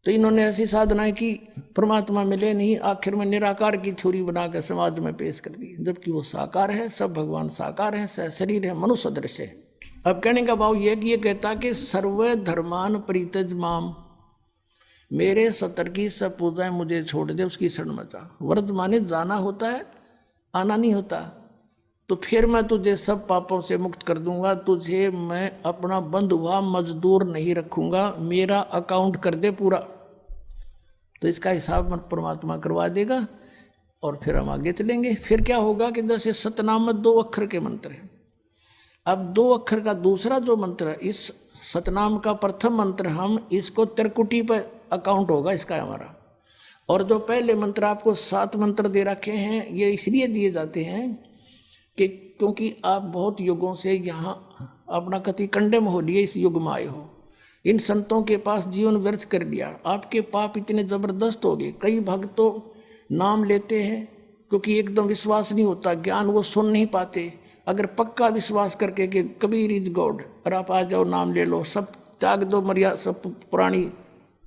तो इन्होंने ऐसी साधनाएं की, परमात्मा मिले नहीं, आखिर में निराकार की थ्योरी बनाकर समाज में पेश कर दी, जबकि वो साकार है, सब भगवान साकार है, शरीर है, मनुष्य सदृश है। अब कहने का भाव ये कि ये कहता कि सर्व धर्मान परित्यज माम, मेरे सतर की सब पूजाएं मुझे छोड़ दे, उसकी शरण में जा। व्रत माने जाना होता है, आना नहीं होता। तो फिर मैं तुझे सब पापों से मुक्त कर दूंगा, तुझे मैं अपना बंद हुआ मजदूर नहीं रखूंगा, मेरा अकाउंट कर दे पूरा। तो इसका हिसाब परमात्मा करवा देगा और फिर हम आगे चलेंगे। फिर क्या होगा कि जैसे सतनाम 2 अक्षर के मंत्र हैं, अब 2 अक्षर का दूसरा जो मंत्र है, इस सतनाम का प्रथम मंत्र, हम इसको त्रिकुटी पर अकाउंट होगा इसका हमारा। और जो पहले मंत्र आपको 7 मंत्र दे रखे हैं, ये इसलिए दिए जाते हैं कि क्योंकि आप बहुत युगों से यहाँ अपना कति कंडम हो लिए, इस युग में आए हो, इन संतों के पास जीवन व्यर्थ कर लिया, आपके पाप इतने जबरदस्त हो गए। कई भक्त तो नाम लेते हैं क्योंकि एकदम विश्वास नहीं होता, ज्ञान वो सुन नहीं पाते। अगर पक्का विश्वास करके कि कबीर इज गॉड और आप आ जाओ, नाम ले लो, सब त्याग दो, मर्यादा सब पुरानी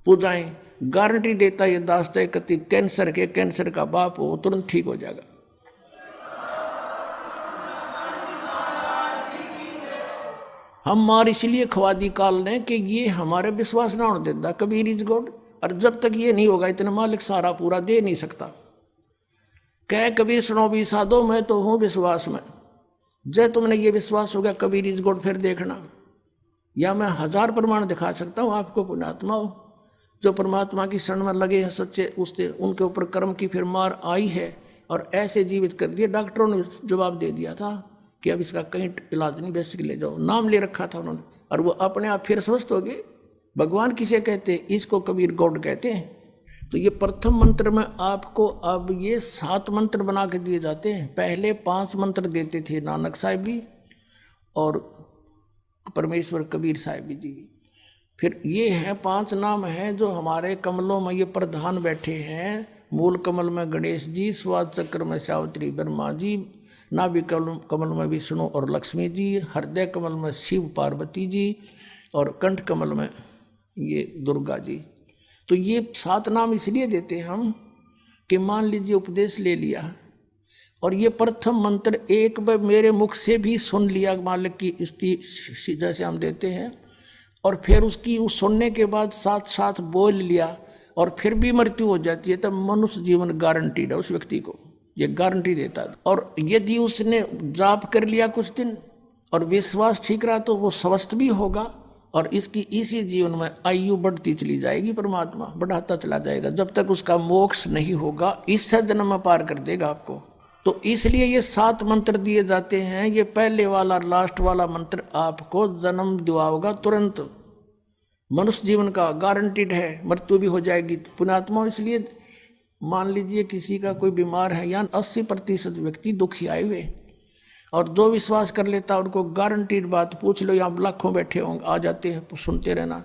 पूजाएं, गारंटी देता ये दास्ता कति कैंसर का बाप हो, तुरंत ठीक हो जाएगा। हम मार इसलिए खवा दी काल ने कि ये हमारे विश्वास ना होने देता कबीर इज गॉड, और जब तक ये नहीं होगा इतना मालिक सारा पूरा दे नहीं सकता। कह कबीर सुनो भी साधो, मैं तो हूं विश्वास में। जय तुमने ये विश्वास हो गया कबीर इज गॉड, फिर देखना, या मैं 1000 प्रमाण दिखा सकता हूं आपको, पुण्यात्मा हो जो परमात्मा की शरण में लगे हैं सच्चे, उससे उनके ऊपर कर्म की फिर मार आई है और ऐसे जीवित कर दिए। डॉक्टरों ने जवाब दे दिया था कि अब इसका कहीं इलाज नहीं, बेसिक ले जाओ, नाम ले रखा था उन्होंने, और वो अपने आप फिर स्वस्थ हो गए। भगवान किसे कहते हैं? इसको कबीर गॉड कहते हैं। तो ये प्रथम मंत्र में आपको अब ये 7 मंत्र बना के दिए जाते हैं। पहले 5 मंत्र देते थे नानक साहिब भी और परमेश्वर कबीर साहिब जी। फिर ये है 5 नाम हैं जो हमारे कमलों में ये प्रधान बैठे हैं। मूल कमल में गणेश जी, स्वाद चक्र में सावित्री ब्रह्मा जी, नाभि कमल में विष्णु और लक्ष्मी जी, हृदय कमल में शिव पार्वती जी और कंठ कमल में ये दुर्गा जी। तो ये 7 नाम इसलिए देते हैं हम कि मान लीजिए उपदेश ले लिया और ये प्रथम मंत्र एक बार मेरे मुख से भी सुन लिया मालिक की इसकी जैसे हम देते हैं, और फिर उसकी उस सुनने के बाद साथ साथ बोल लिया और फिर भी मृत्यु हो जाती है, तब मनुष्य जीवन गारंटीड है उस व्यक्ति को, ये गारंटी देता है। और यदि उसने जाप कर लिया कुछ दिन और विश्वास ठीक रहा तो वो स्वस्थ भी होगा और इसकी इसी जीवन में आयु बढ़ती चली जाएगी, परमात्मा बढ़ाता चला जाएगा जब तक उसका मोक्ष नहीं होगा, इससे जन्म में पार कर देगा आपको। तो इसलिए ये 7 मंत्र दिए जाते हैं। ये पहले वाला लास्ट वाला मंत्र आपको जन्म दिलाओगा तुरंत, मनुष्य जीवन का गारंटीड है, मृत्यु भी हो जाएगी पुण्यात्मा। इसलिए मान लीजिए किसी का कोई बीमार है, या 80% व्यक्ति दुखी आए हुए, और जो विश्वास कर लेता उनको गारंटीड बात पूछ लो, यहाँ लाखों बैठे होंगे, आ जाते हैं, सुनते रहना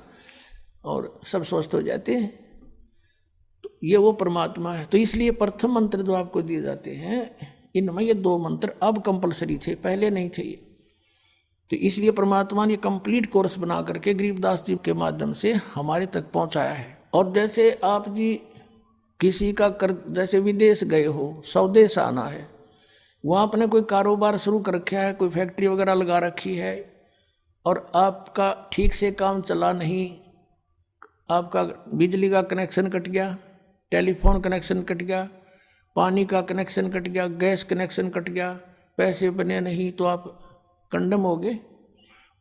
और सब स्वस्थ हो जाते हैं। तो ये वो परमात्मा है। तो इसलिए प्रथम मंत्र जो आपको दिए जाते हैं इनमें ये 2 मंत्र अब कंपलसरी थे, पहले नहीं थे ये। तो इसलिए परमात्मा ने कंप्लीट कोर्स बना करके गरीबदास जी के माध्यम से हमारे तक पहुंचाया है। और जैसे आप जी किसी का जैसे विदेश गए हो, स्वदेश आना है, वहाँ आपने कोई कारोबार शुरू कर रखा है, कोई फैक्ट्री वगैरह लगा रखी है और आपका ठीक से काम चला नहीं, आपका बिजली का कनेक्शन कट गया, टेलीफोन कनेक्शन कट गया, पानी का कनेक्शन कट गया, गैस कनेक्शन कट गया, पैसे बने नहीं, तो आप कंडम हो गए।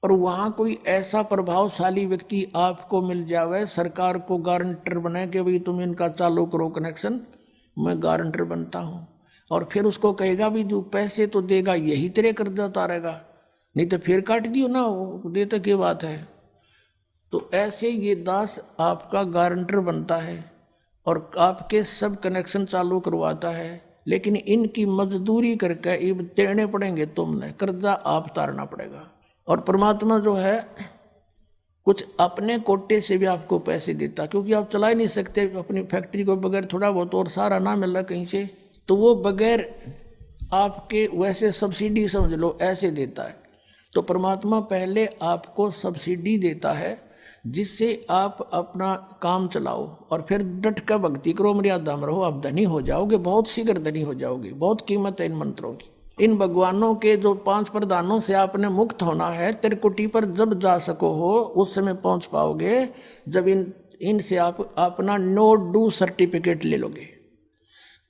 और वहाँ कोई ऐसा प्रभावशाली व्यक्ति आपको मिल जावे, सरकार को गारंटर बनाए कि भाई तुम इनका चालू करो कनेक्शन, मैं गारंटर बनता हूँ, और फिर उसको कहेगा भी जो पैसे तो देगा यही तेरे कर्जा उतारेगा, नहीं तो फिर काट दियो ना, वो देता क्या बात है। तो ऐसे ये दास आपका गारंटर बनता है और आपके सब कनेक्शन चालू करवाता है, लेकिन इनकी मजदूरी करके ये देने पड़ेंगे, तुमने कर्जा आप उतारना पड़ेगा। और परमात्मा जो है कुछ अपने कोटे से भी आपको पैसे देता, क्योंकि आप चला ही नहीं सकते अपनी फैक्ट्री को बगैर थोड़ा बहुत और सारा ना मिल रहा कहीं से, तो वो बगैर आपके वैसे सब्सिडी समझ लो ऐसे देता है। तो परमात्मा पहले आपको सब्सिडी देता है जिससे आप अपना काम चलाओ और फिर डट कर भक्ति करो, मर्यादा में रहो, आप धनी हो जाओगे, बहुत शीघ्र धनी हो जाओगे। बहुत कीमत है इन मंत्रों की। इन भगवानों के जो 5 प्रधानों से आपने मुक्त होना है, त्रिकुटी पर जब जा सको हो उस समय पहुंच पाओगे जब इनसे आप अपना नो डू सर्टिफिकेट ले लोगे।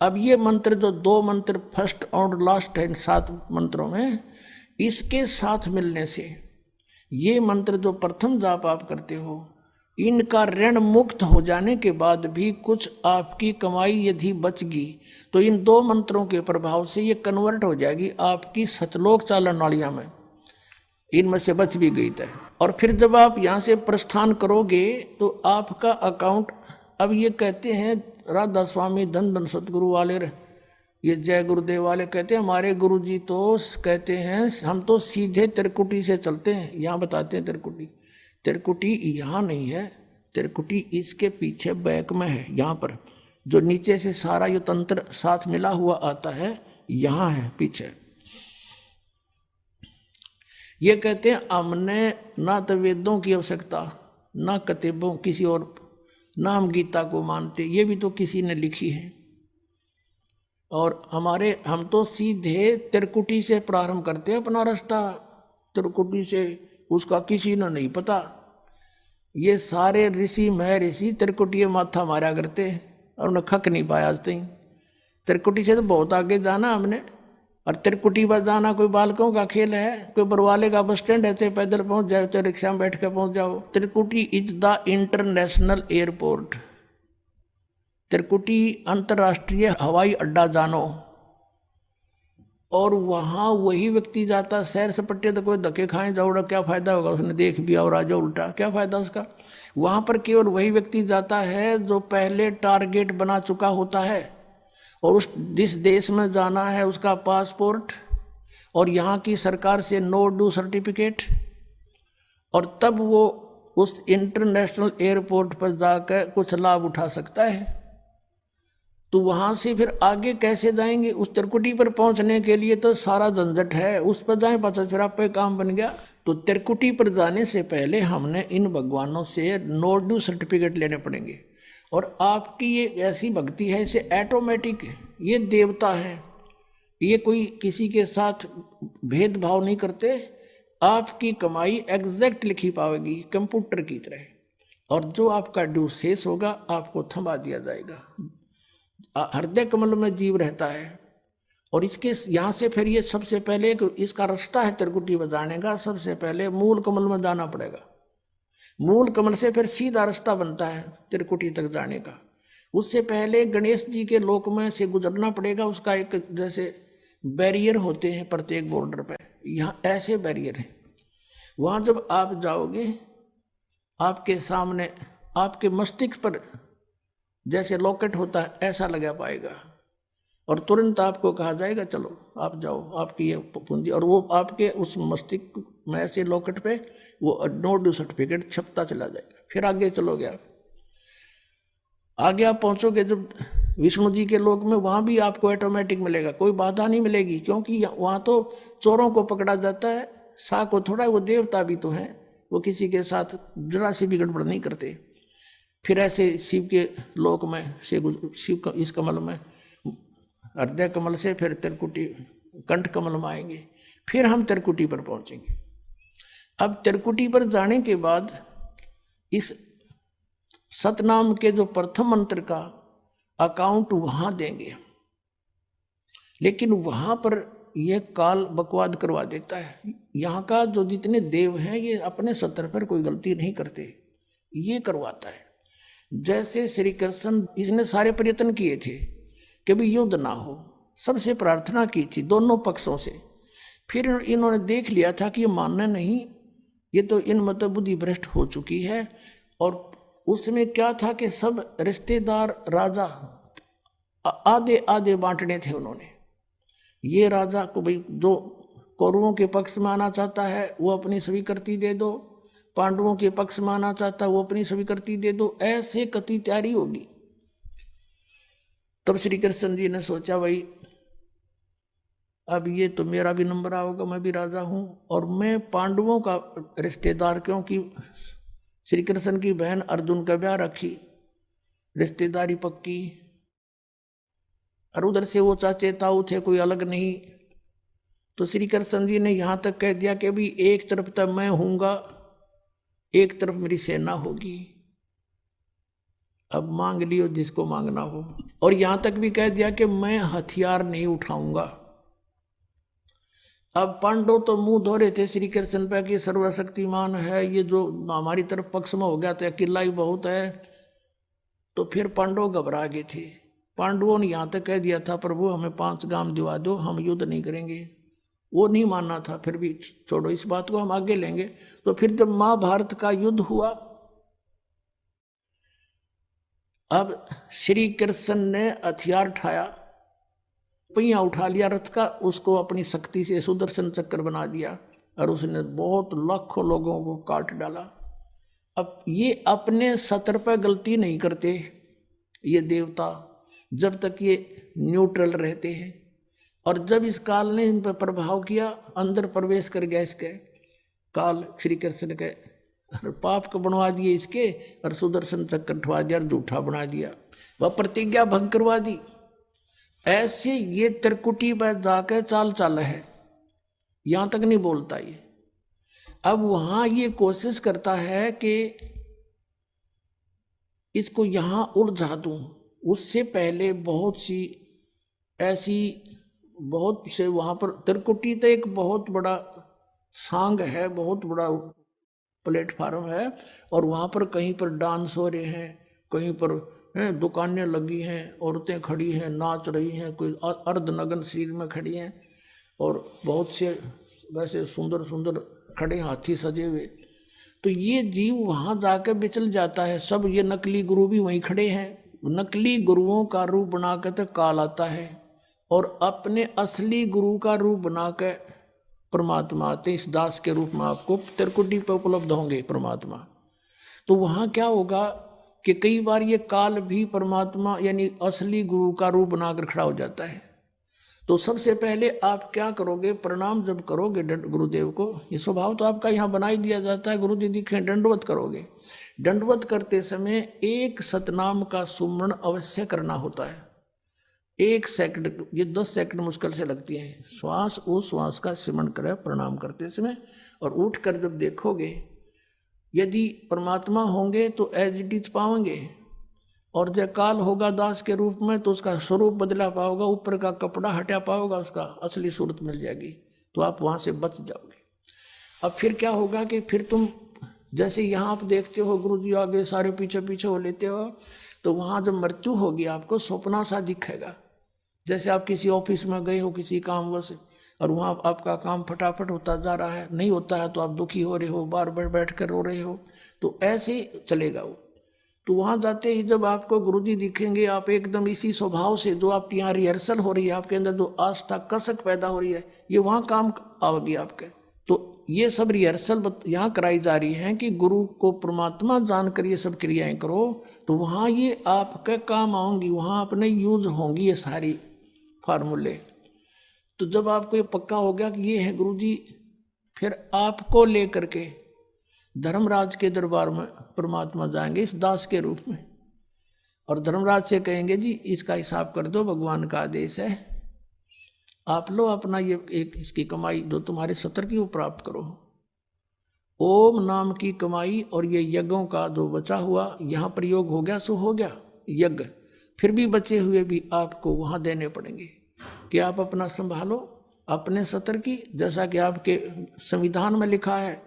अब ये मंत्र जो 2 मंत्र फर्स्ट और लास्ट है इन 7 मंत्रों में, इसके साथ मिलने से ये मंत्र जो प्रथम जाप आप करते हो, इनका ऋण मुक्त हो जाने के बाद भी कुछ आपकी कमाई यदि बचगी तो इन 2 मंत्रों के प्रभाव से ये कन्वर्ट हो जाएगी आपकी सतलोक चालन नालियाँ में, इनमें से बच भी गई तय। और फिर जब आप यहाँ से प्रस्थान करोगे तो आपका अकाउंट, अब ये कहते हैं राधा स्वामी धन धन सतगुरु वाले, ये जय गुरुदेव वाले कहते हैं हमारे गुरुजी तो कहते हैं हम तो सीधे त्रिकुटी से चलते हैं। यहाँ बताते हैं त्रिकुटी यहाँ नहीं है, त्रिकुटी इसके पीछे बैक में है, यहाँ पर जो नीचे से सारा ये तंत्र साथ मिला हुआ आता है, यहाँ है पीछे। ये कहते हैं हमने ना तो वेदों की आवश्यकता, ना कतिबों किसी और, ना हम गीता को मानते, ये भी तो किसी ने लिखी है। और हम तो सीधे त्रिकुटी से प्रारंभ करते हैं अपना रास्ता, त्रिकुटी से, उसका किसी ने नहीं पता। ये सारे ऋषि महर्षि त्रिकुटी माथा मारा करते और उन्हें खक नहीं पाया आज तक। त्रिकुटी से तो बहुत आगे जाना हमने, और त्रिकुटी पर जाना कोई बालकों का खेल है, कोई बरवाले का बस स्टैंड है, चाहे पैदल पहुंच जाओ चाहे रिक्शा में बैठ कर पहुंच जाओ। त्रिकुटी इज द इंटरनेशनल एयरपोर्ट, त्रिकुटी अंतर्राष्ट्रीय हवाई अड्डा जानो। और वहाँ वही व्यक्ति जाता, सैर सपट्टे तो कोई धक्के खाए जाओड़ा, क्या फायदा होगा, उसने देख भी और आ जाओ उल्टा, क्या फायदा उसका। वहाँ पर केवल वही व्यक्ति जाता है जो पहले टारगेट बना चुका होता है, और उस जिस देश में जाना है उसका पासपोर्ट और यहाँ की सरकार से नो डू सर्टिफिकेट, और तब वो उस इंटरनेशनल एयरपोर्ट पर जाकर कुछ लाभ उठा सकता है। तो वहाँ से फिर आगे कैसे जाएंगे, उस त्रिकुटी पर पहुँचने के लिए तो सारा झंझट है, उस पर जाए पता फिर आप पे काम बन गया। तो त्रिकुटी पर जाने से पहले हमने इन भगवानों से नो डू सर्टिफिकेट लेने पड़ेंगे। और आपकी ये ऐसी भक्ति है, इसे ऑटोमेटिक, ये देवता है, ये कोई किसी के साथ भेदभाव नहीं करते। आपकी कमाई एग्जैक्ट लिखी पाएगी कंप्यूटर की तरह, और जो आपका ड्यू शेष होगा आपको थमा दिया जाएगा। हृदय कमल में जीव रहता है, और इसके यहाँ से फिर ये सबसे पहले इसका रास्ता है त्रिकुटी बजाने का, सबसे पहले मूल कमल में जाना पड़ेगा। मूल कमल से फिर सीधा रास्ता बनता है त्रिकुटी तक जाने का। उससे पहले गणेश जी के लोक में से गुजरना पड़ेगा, उसका एक जैसे बैरियर होते हैं प्रत्येक बॉर्डर पे, यहाँ ऐसे बैरियर हैं। वहाँ जब आप जाओगे आपके सामने आपके मस्तिष्क पर जैसे लॉकेट होता है ऐसा लगा पाएगा, और तुरंत आपको कहा जाएगा चलो आप जाओ, आपकी ये पूंजी, और वो आपके उस मस्तिष्क में ऐसे लॉकेट पे वो नो डू सर्टिफिकेट छपता चला जाएगा। फिर आगे चलोगे आप, आगे आप पहुंचोगे जब विष्णु जी के लोक में, वहाँ भी आपको ऑटोमेटिक मिलेगा, कोई बाधा नहीं मिलेगी, क्योंकि वहाँ तो चोरों को पकड़ा जाता है, सा को थोड़ा, वो देवता भी तो हैं, वो किसी के साथ जरा सी भी गड़बड़ नहीं करते। फिर ऐसे शिव के लोक में से शिव इस कमल में, हृदय कमल से फिर त्रिकुटी कंठ कमल में आएंगे, फिर हम त्रिकुटी पर पहुंचेंगे। अब त्रिकुटी पर जाने के बाद इस सतनाम के जो प्रथम मंत्र का अकाउंट वहां देंगे, लेकिन वहां पर यह काल बकवाद करवा देता है। यहाँ का जो जितने देव हैं ये अपने सतर पर कोई गलती नहीं करते, ये करवाता है। जैसे श्री कृष्ण, इसने सारे प्रयत्न किए थे कि भी युद्ध ना हो, सबसे प्रार्थना की थी दोनों पक्षों से, फिर इन्होंने देख लिया था कि ये मानना नहीं, ये तो इन मत बुद्धि भ्रष्ट हो चुकी है। और उसमें क्या था कि सब रिश्तेदार राजा आधे आधे बांटने थे उन्होंने। ये राजा को भाई जो कौरवों के पक्ष में आना चाहता है वो अपनी स्वीकृति दे दो, पांडवों के पक्ष में आना चाहता है वो अपनी स्वीकृति दे दो, ऐसे कति तैयारी होगी। तब श्री कृष्ण जी ने सोचा भाई अब ये तो मेरा भी नंबर आओगा, मैं भी राजा हूँ और मैं पांडवों का रिश्तेदार, क्योंकि श्री कृष्ण की बहन अर्जुन का ब्याह रखी, रिश्तेदारी पक्की, और उधर से वो चाचे ताऊ थे, कोई अलग नहीं। तो श्री कृष्ण जी ने यहां तक कह दिया कि भी एक तरफ तक मैं हूंगा, एक तरफ मेरी सेना होगी, अब मांग लियो जिसको मांगना हो। और यहां तक भी कह दिया कि मैं हथियार नहीं उठाऊंगा। अब पांडव तो मुंह धो रहे थे श्री कृष्ण पे कि सर्वशक्तिमान है, ये जो हमारी तरफ पक्ष में हो गया तो अकेला ही बहुत है। तो फिर पांडव घबरा गए थे। पांडवों ने यहां तक कह दिया था प्रभु हमें 5 गांव दिवा दो, हम युद्ध नहीं करेंगे। वो नहीं मानना था, फिर भी छोड़ो इस बात को, हम आगे लेंगे। तो फिर जब महाभारत का युद्ध हुआ, अब श्री कृष्ण ने हथियार उठाया, पहिया उठा लिया रथ का, उसको अपनी शक्ति से सुदर्शन चक्र बना दिया और उसने बहुत लाखों लोगों को काट डाला। अब ये अपने सतर पर गलती नहीं करते ये देवता, जब तक ये न्यूट्रल रहते हैं। और जब इस काल ने इन पर प्रभाव किया, अंदर प्रवेश कर गया इसके काल, श्री कृष्ण के पाप को बनवा दिए इसके, और सुदर्शन चक्र उठवा दिया और झूठा बना दिया, वह प्रतिज्ञा भंग करवा दी। ऐसे ये त्रिकुटी पर जाकर चाल चाल है, यहां तक नहीं बोलता ये। अब वहां ये कोशिश करता है कि इसको यहां उलझा दूं। उससे पहले बहुत सी ऐसी बहुत से वहां पर त्रिकुटी तो एक बहुत बड़ा सांग है, बहुत बड़ा प्लेटफार्म है, और वहां पर कहीं पर डांस हो रहे हैं, कहीं पर दुकानें लगी हैं, औरतें खड़ी हैं नाच रही हैं, कोई अर्धनग्न शरीर में खड़ी हैं, और बहुत से वैसे सुंदर सुंदर खड़े हाथी सजे हुए। तो ये जीव वहां जाकर बिचल जाता है। सब ये नकली गुरु भी वहीं खड़े हैं, नकली गुरुओं का रूप बनाकर तो काल आता है, और अपने असली गुरु का रूप बनाकर परमात्मा आते। इस दास के रूप में आपको त्रिकुटी पर उपलब्ध होंगे परमात्मा। तो वहां क्या होगा कि कई बार ये काल भी परमात्मा यानी असली गुरु का रूप बनाकर खड़ा हो जाता है। तो सबसे पहले आप क्या करोगे, प्रणाम जब करोगे गुरुदेव को, ये स्वभाव तो आपका यहाँ बना ही दिया जाता है, गुरु जी दिखे दंडवत करोगे। दंडवत करते समय एक सतनाम का सुमरण अवश्य करना होता है। 1 सेकंड, ये 10 सेकंड मुश्किल से लगती हैं। श्वास उस श्वास का सिमरण करें प्रणाम करते समय, और उठकर जब देखोगे यदि परमात्मा होंगे तो एज इट इज पाओगे, और जब काल होगा दास के रूप में तो उसका स्वरूप बदला पाओगा, ऊपर का कपड़ा हटा पाओगा, उसका असली सूरत मिल जाएगी, तो आप वहाँ से बच जाओगे। अब फिर क्या होगा कि फिर तुम जैसे यहाँ आप देखते हो गुरु जी आगे सारे पीछे पीछे हो लेते हो, तो वहाँ जब मृत्यु होगी आपको सपना सा दिखेगा। जैसे आप किसी ऑफिस में गए हो किसी कामवश, और वहाँ आपका काम फटाफट होता जा रहा है, नहीं होता है तो आप दुखी हो रहे हो, बार बार बैठ कर रो रहे हो, तो ऐसे ही चलेगा वो। तो वहाँ जाते ही जब आपको गुरुजी दिखेंगे, आप एकदम इसी स्वभाव से जो आपकी यहाँ रिहर्सल हो रही है, आपके अंदर जो आस्था कसक पैदा हो रही है, ये वहाँ काम आवेगी आपके। तो ये सब रिहर्सल यहाँ कराई जा रही है कि गुरु को परमात्मा जानकर ये सब क्रियाएं करो, तो वहाँ ये आपके काम आऊँगी, वहाँ अपने यूज होंगी ये सारी फार्मूले। तो जब आपको ये पक्का हो गया कि ये है गुरुजी, फिर आपको लेकर के धर्मराज के दरबार में परमात्मा जाएंगे इस दास के रूप में, और धर्मराज से कहेंगे जी इसका हिसाब कर दो, भगवान का आदेश है, आप लो अपना ये एक इसकी कमाई जो तुम्हारे सत्र की वो प्राप्त करो। ओम नाम की कमाई और ये यज्ञों का जो बचा हुआ यहाँ प्रयोग हो गया सो हो गया यज्ञ, फिर भी बचे हुए भी आपको वहाँ देने पड़ेंगे कि आप अपना संभालो अपने सत्र की। जैसा कि आपके संविधान में लिखा है,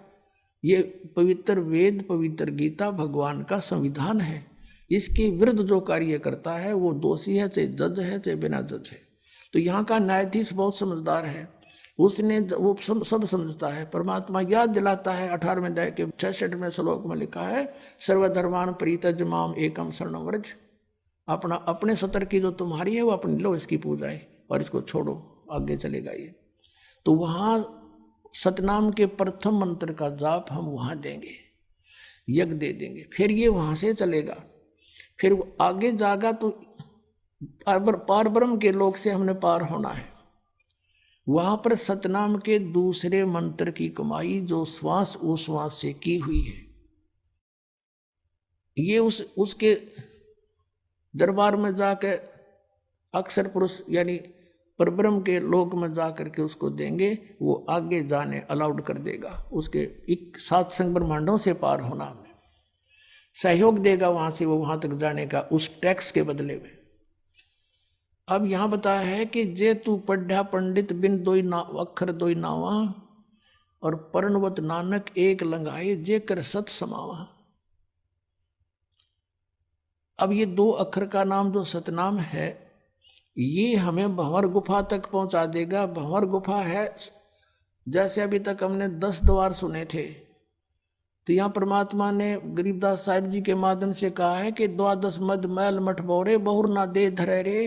ये पवित्र वेद पवित्र गीता भगवान का संविधान है, इसके विरुद्ध जो कार्य करता है वो दोषी है, चाहे जज है चाहे बिना जज है। तो यहाँ का न्यायाधीश बहुत समझदार है, उसने वो सब समझता है। परमात्मा याद दिलाता है 18वें अध्याय के 66वें श्लोक में लिखा है, सर्वधर्मान परित्यज माम एकम शरणं व्रज। अपना अपने सत्र की जो तुम्हारी है वो अपनी लो, इसकी पूजाएं, और इसको छोड़ो, आगे चलेगा ये। तो वहाँ सतनाम के प्रथम मंत्र का जाप हम वहाँ देंगे, यज्ञ दे देंगे, फिर ये वहाँ से चलेगा। फिर आगे जागा तो पार ब्रह्म के लोक से हमने पार होना है। वहाँ पर सतनाम के दूसरे मंत्र की कमाई जो श्वास उश्वास से की हुई है, ये उसके दरबार में जाके अक्षर पुरुष यानी परब्रह्म के लोक में जा करके उसको देंगे, वो आगे जाने अलाउड कर देगा, उसके 7 ब्रह्मांडों से पार होना में सहयोग देगा, वहां से वो वहां तक जाने का उस टैक्स के बदले में। अब यहां बताया है कि जे तू पढ़ा पंडित बिन दोई अक्षर दोई नावा और पर्णवत नानक एक लंगाए जे कर सत समावा। अब ये 2 अक्षर का नाम जो सतनाम है ये हमें भंवर गुफा तक पहुंचा देगा। भंवर गुफा है, जैसे अभी तक हमने 10 द्वार सुने थे, तो यहाँ परमात्मा ने गरीबदास साहिब जी के माध्यम से कहा है कि 12 मद मैल मठ बोरे बहुर ना दे धरे रे।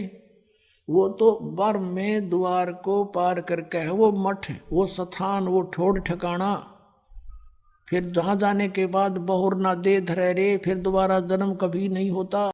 वो तो बर में द्वार को पार करके है वो मठ, वो स्थान, वो ठोड़ ठिकाना, फिर जहाँ जाने के बाद बहुर ना दे धरे रे, फिर दोबारा जन्म कभी नहीं होता।